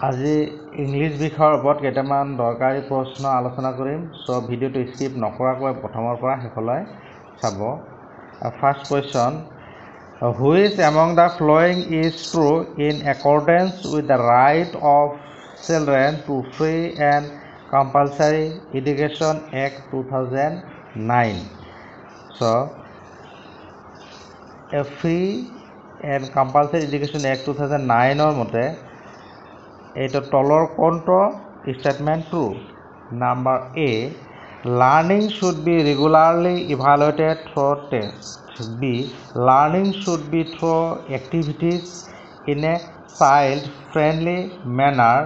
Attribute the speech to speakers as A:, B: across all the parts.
A: আজি ইংলিছ বিষয়ৰ ওপৰত কেইটামান দৰকাৰী প্ৰশ্ন আলোচনা কৰিম। সো ভিডিঅ'টো স্কিপ নকৰাকৈ প্ৰথমৰ পৰা শেষলৈ চাব। First question, which among the following is true in accordance with the right of children to free and compulsory education act 2009। So free and compulsory education act 2009 মতে এইটো তলৰ কোনটো statement true? Number A, learning should be regularly evaluated through test. B, learning should be through activities in a child friendly manner.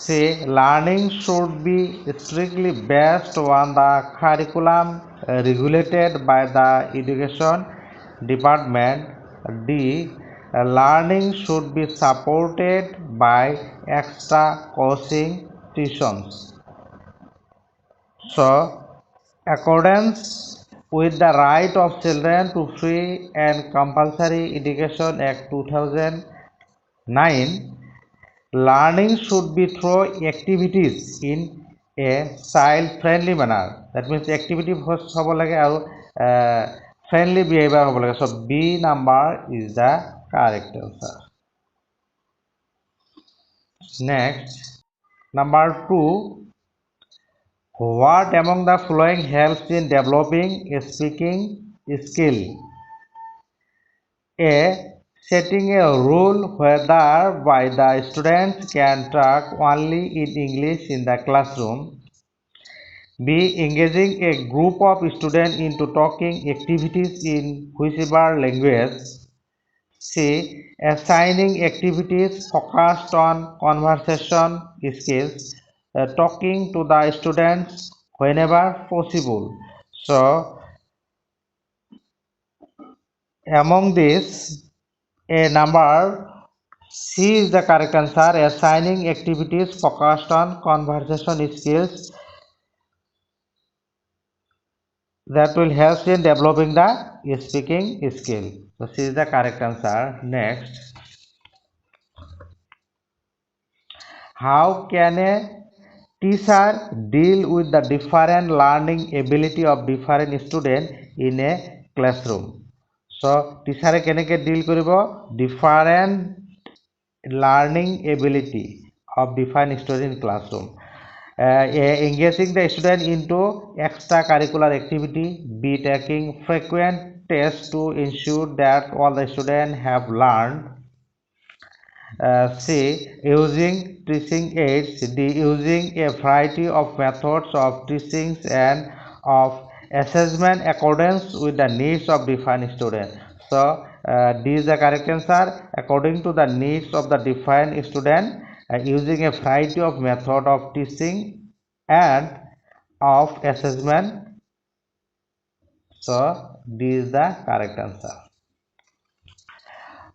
A: C, learning should be strictly based on the curriculum regulated by the education department. D, learning should be supported by extra coaching tuitions. So, accordance with the right of children to free and compulsory education act 2009, learning should be through activities in a child friendly manner. That means activity hob lage aru friendly behavior hob lage. So B number is the correct answer. Next, number 2, what among the following helps in developing a speaking skill? A, setting a rule whereby the students can talk only in English in the classroom. B, engaging a group of students into talking activities in whichever language. C, assigning activities focused on conversation skills, talking to the students whenever possible. So, among this, a number C is the correct answer. Assigning activities focused on conversation skills that will help in developing the speaking skill. So C is the correct answer. Next, how can a teacher deal with the different learning ability of different students in a classroom? So teacher keneke deal koribo different learning ability of different students in classroom. Engaging the student into extracurricular activity. B, taking frequent tests to ensure that all the students have learned. C, using teaching aids. D, using a variety of methods of teaching and of assessment accordance with the needs of different students. So D is the correct answer. According to the needs of the different student, using a variety of method of teaching and of assessment. So D is the correct answer.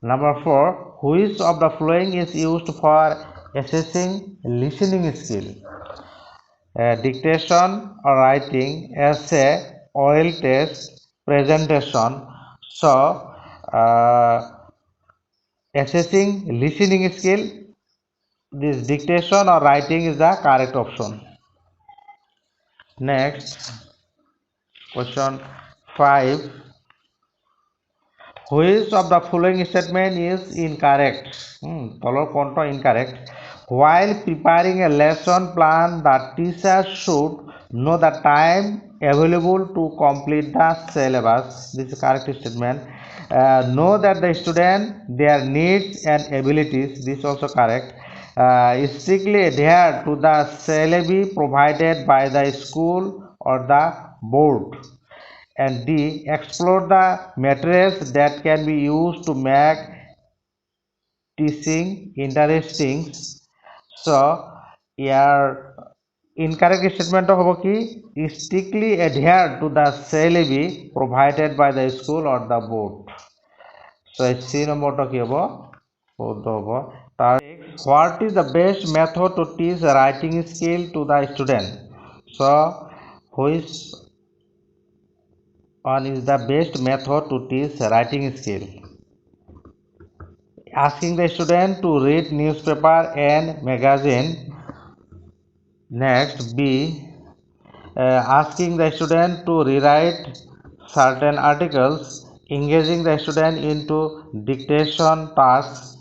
A: Number 4, which of the following is used for assessing listening skill? Dictation or writing, essay, oral test, presentation. So assessing listening skill, this dictation or writing is the correct option. Next, question 5, which of the following statement is incorrect? Tolor konto incorrect. While preparing a lesson plan, the teacher should know the time available to complete the syllabus. This is correct statement. Know that the student, their needs and abilities. This is also correct. Strictly adhere to the syllabi provided by the school or the board. And D, explore the materials that can be used to make teaching interesting. So here incorrect statement hobo ki strictly adhere to the syllabi provided by the school or the board. So C number to ki hobo hobo. What is the best method to teach writing skill to the student? So which one is the best method to teach writing skill? asking the student to read newspaper and magazine. Next, B, asking the student to rewrite certain articles, engaging the student into dictation tasks.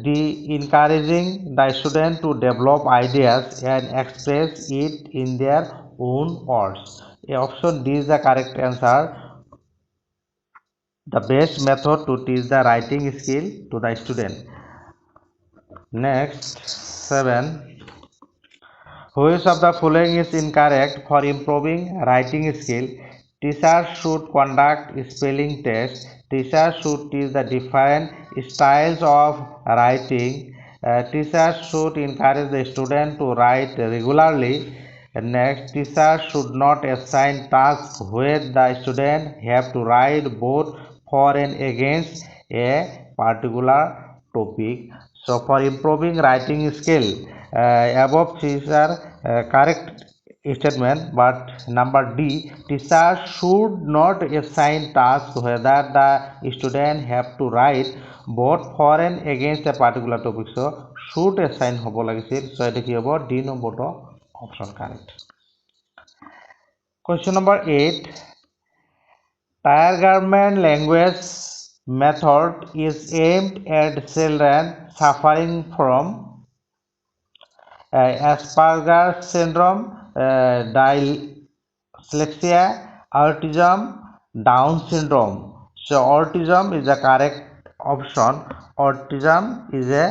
A: D, encouraging the student to develop ideas and express it in their own words. Option D is the correct answer. The best method to teach the writing skill to the student. Next, 7. Which of the following is incorrect for improving writing skill? Teachers should conduct spelling tests. Teachers should teach the different styles of writing. Teachers should encourage the student to write regularly. Next, teachers should not assign tasks where the student have to write both for and against a particular topic. So for improving writing skill, above these are correct statement, but number D, teacher should not assign tasks whether the student have to write both for and against a particular topic. So should assign হ'ব লাগিছিল. So এটা কি হ'ব? D নম্বৰটো option correct. Question number 8. Tire garment language method is aimed at children suffering from Asperger syndrome, dyslexia, autism, Down syndrome. So autism is the correct option. Autism is a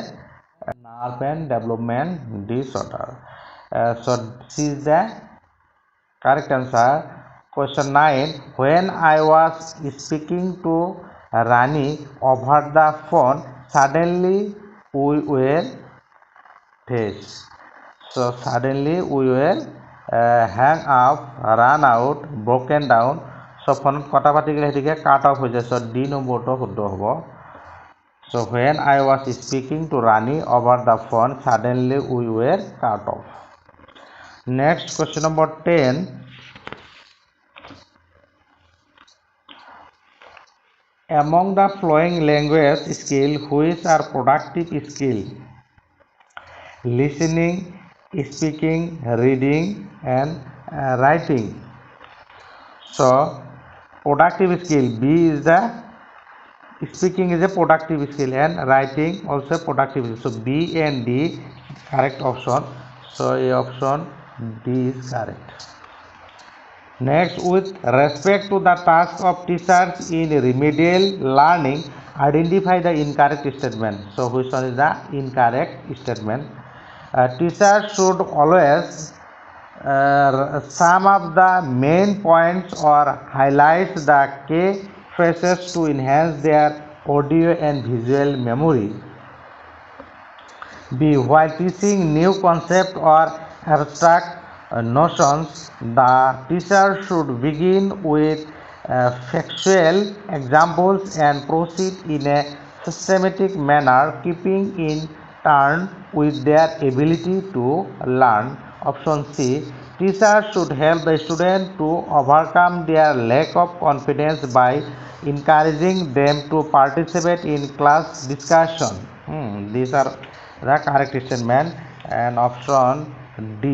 A: nerve and development disorder. So this is the correct answer. Question 9. When I was speaking to Rani over the phone, suddenly we were faced. So suddenly we were hang up, run out, broken down. So phone কথা পাতি গেলে হেতিকে cut off হৈ যায়. So D নম্বৰটো শুদ্ধ হ'ব. So when I was speaking to Rani over the phone, suddenly we were cut off. Next, question number 10. Among the following language skills, which are productive skills? Listening, speaking, reading, and writing. So productive skill, B is the speaking is a productive skill and writing also productive skill. So B and D correct option. So A option D is correct. Next, with respect to the task of teachers in remedial learning, identify the incorrect statement. So which one is the incorrect statement? Teachers should always sum up the main points or highlight the key phrases to enhance their audio and visual memory. B. While teaching new concept or abstract notions, the teacher should begin with factual examples and proceed in a systematic manner, keeping in turn with their ability to learn. Option C. Teachers should help the student to overcome their lack of confidence by encouraging them to participate in class discussion. These are the correct statement. And option D.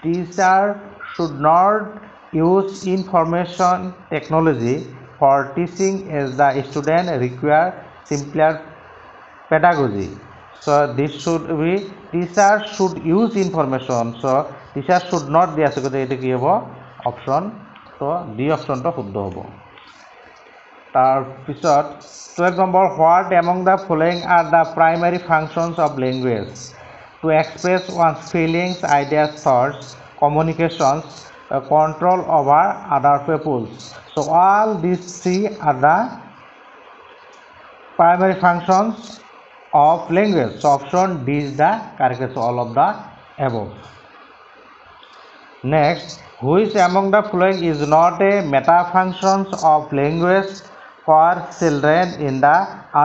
A: Teacher should not use information technology for teaching as the student require simpler pedagogy. So this should be teacher should use information. So teacher should not be আসলে এটা কি হবে option তো D অপশনটা শুদ্ধ হ'ব তাৰপিছত 12 number what among the following are the primary functions of language to express one's feelings ideas thoughts communications control over other peoples. So all these three are the primary functions of language. So option D is the correct answer, all of the above. Next, which among the following is not a meta functions of language for children in the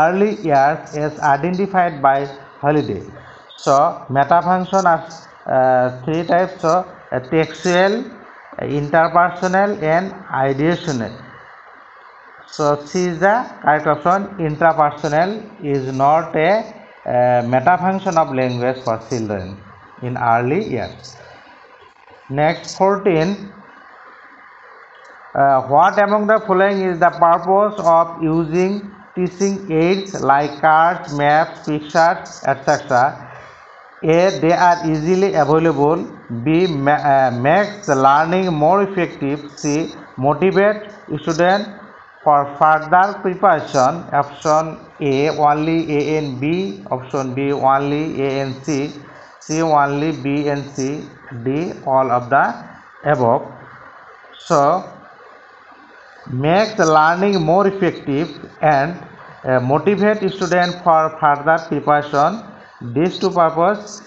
A: early years as identified by Holiday? So meta function are three types. So textual, interpersonal, and ideational. So C is the correct option. Intrapersonal is not a meta function of language for children in early years. Next 14. What among the following is the purpose of using teaching aids like cards, maps, pictures, etc.? A. They are easily available. B. Makes learning more effective. C. Motivate students for further preparation. Option A only A and B. Option B only A and C. C only B and C. D all of the above. So makes learning more effective and motivate students for further preparation. These two purposes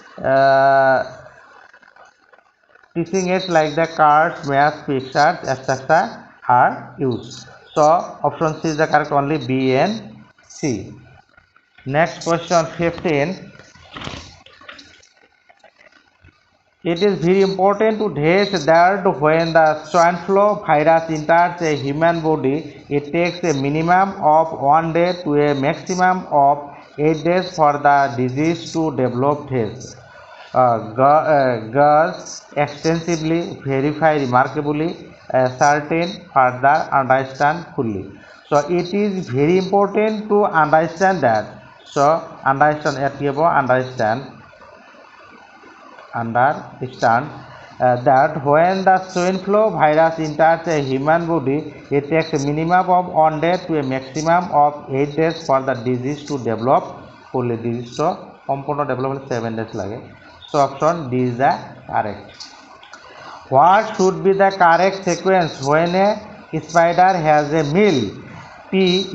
A: teaching aids like the cards, maps, pictures, etc. are used. So option C is the correct, only B and C. Next question 15. It is very important to test that when the swine flu virus enters a human body, it takes a minimum of 1 day to a maximum of 8 days for the disease to develop test. Gus extensively verify remarkably certain further understand fully. So it is very important to understand that. So understand that when the swine flu virus enters a human body, it takes a minimum of 1 day to a maximum of 8 days for the disease to develop fully. Disease to সম্পূর্ণ develop 7 days লাগে. So option D is the correct. What should be the correct sequence when a spider has a meal? P.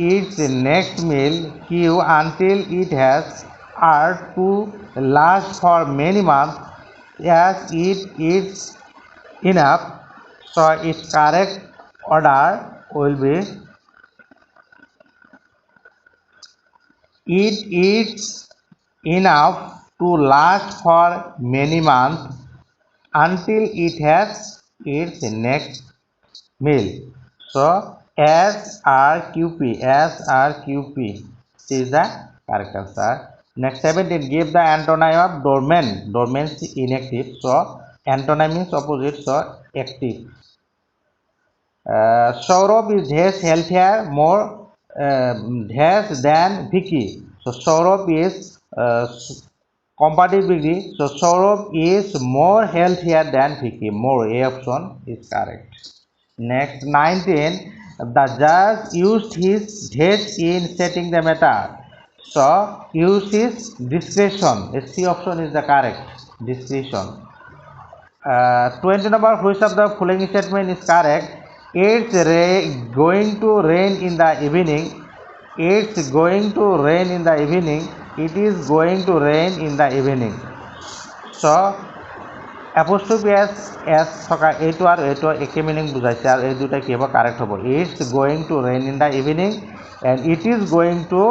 A: Eats the next meal. Q. Until it has R. To last for many months. As it eats enough. So its correct order will be it eats enough to last for many months until it has its next meal. So SRQP is the correct answer. Next 17. Give the antonym of dormant. Dormant is inactive. So antonym means opposite. So active. Saurabh is healthier, more than Vicky. So Saurabh is comparative degree. So Saurabh is more healthier than Vicky. More. A option is correct. Next 19. The judge used his head in setting the matter. So use his discretion. C option is the correct. Discretion. 20 number. Which of the following statement is correct? It's going to rain in the evening. It's going to rain in the evening. It is going to rain in the evening. So apostrophe s থকা এইটো আৰু এইটো একে meaning বুজাইছে আৰু এই দুটা কি হ'ব কাৰেক্ট হ'ব it's going to rain in the evening and it is going to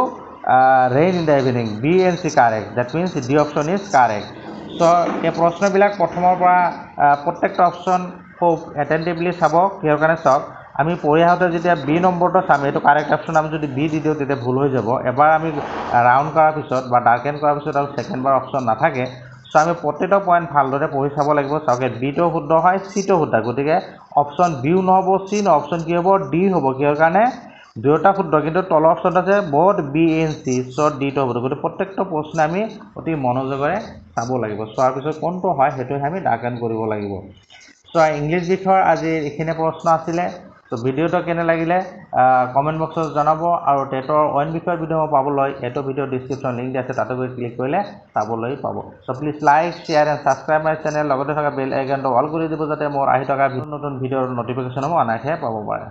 A: rain in the evening B and C correct that means the option is correct so' এই প্ৰশ্নবিলাক প্ৰথমৰ পৰা প্ৰত্যেকটা অপশ্যন খুব এটেণ্টিভলি চাব কিহৰ কাৰণে চাওক আমি পঢ়ি আহোঁতে যেতিয়া বি নম্বৰটো চাম এইটো কাৰেক্ট অপশ্যন আমি যদি বি দি দিওঁ তেতিয়া ভুল হৈ যাব এবাৰ আমি ৰাউণ্ড কৰাৰ পিছত বা ডাৰ্কেন কৰাৰ পিছত আৰু ছেকেণ্ডবাৰ অপশ্যন নাথাকে সো আমি প্ৰত্যেকটা পইণ্ট ভালদৰে পঢ়ি চাব লাগিব চাওক বিটো শুদ্ধ হয় চিটো শুদ্ধ গতিকে অপশ্যন বিও নহ'ব চি ন অপশ্যন কি হ'ব ডি হ'ব কিহৰ কাৰণে দুয়োটা শুদ্ধ কিন্তু তলৰ অপশ্যন আছে বহুত বি এণ্ড চি চ' ডিটো হ'ব গতিকে প্ৰত্যেকটা প্ৰশ্ন আমি অতি মনোযোগেৰে চাব লাগিব চোৱাৰ পিছত কোনটো হয় সেইটোহে আমি ডাৰ্কেন কৰিব লাগিব চ' ইংলিছ বিষয়ৰ আজি এইখিনি প্ৰশ্ন আছিলে তো ভিডিঅ'টো কেনে লাগিলে কমেণ্ট বক্সত জনাব আৰু টেটৰ অইন বিষয়ৰ ভিডিঅ' পাবলৈ এইটো ভিডিঅ' ডিছক্ৰিপশ্যন লিংক আছে তাতে গৈ ক্লিক কৰিলে চাবলৈ পাব চ' please like share and subscribe my channel লগতে থকা বেল আইকনটো অল কৰি দিব যাতে মোৰ আহি থকা নতুন ভিডিঅ'ৰ নটিফিকেশ্যনসমূহ অনায়াসে পাব পাৰে